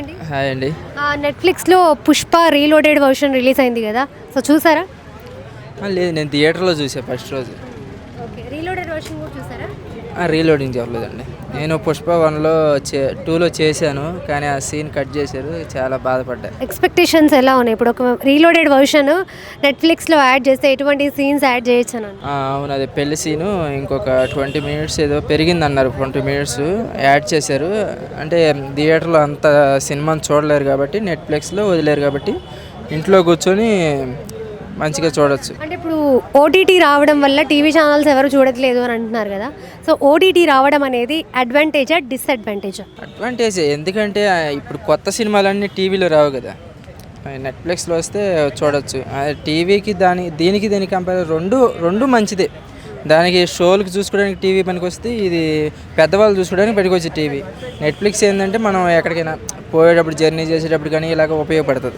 అండి. హాయ్ అండి. నెట్‌ఫ్లిక్స్‌లో 'పుష్ప' రీలోడెడ్ వర్షన్ రిలీజ్ అయింది కదా! సో చూసారా? లేదు, నేను థియేటర్లో చూసా ఫస్ట్ రోజు. ఓకే. రీలోడెడ్ వర్షన్ కూడా చూసారా? రీలోడింగ్ చెప్పలేదండి. నేను పుష్ప 1లో 2లో చేశాను, కానీ ఆ సీన్ కట్ చేశారు, చాలా బాధపడ్డా. ఎక్స్‌పెక్టేషన్స్ ఎలా ఉన్నాయి? ఇప్పుడు ఒక రీలోడెడ్ వర్షన్ నెట్‌ఫ్లిక్స్‌లో యాడ్ చేస్తే ఎటువంటి సీన్స్ యాడ్ చేయొచ్చని అవును, అది పెళ్లి సీను ఇంకొక 20 మినిట్స్ ఏదో పెరిగిందన్నారు, 20 మినిట్స్ యాడ్ చేశారు. అంటే థియేటర్లో అంత సినిమాని చూడలేరు కాబట్టి, నెట్ఫ్లిక్స్లో వదిలేరు కాబట్టి ఇంట్లో కూర్చొని మంచిగా చూడొచ్చు. అంటే ఇప్పుడు ఓటీటీ రావడం వల్ల టీవీ ఛానల్స్ ఎవరు చూడట్లేదు అని అంటున్నారు కదా! సో ఓటీటీ రావడం అనేది అడ్వాంటేజా? డిసడ్వాంటేజా? అడ్వాంటేజ్, ఎందుకంటే ఇప్పుడు కొత్త సినిమాలన్నీ టీవీలో రావు కదా, నెట్ఫ్లిక్స్లో వస్తే చూడొచ్చు. టీవీకి దీనికి కంపేర్ రెండు మంచిదే. దానికి షోలకు చూసుకోవడానికి టీవీ పనికి వస్తే, ఇది పెద్దవాళ్ళు చూసుకోవడానికి పనికి వచ్చే టీవీ. నెట్ఫ్లిక్స్ ఏంటంటే మనం ఎక్కడికైనా పోయేటప్పుడు, జర్నీ చేసేటప్పుడు కానీ ఇలాగ ఉపయోగపడుతుంది.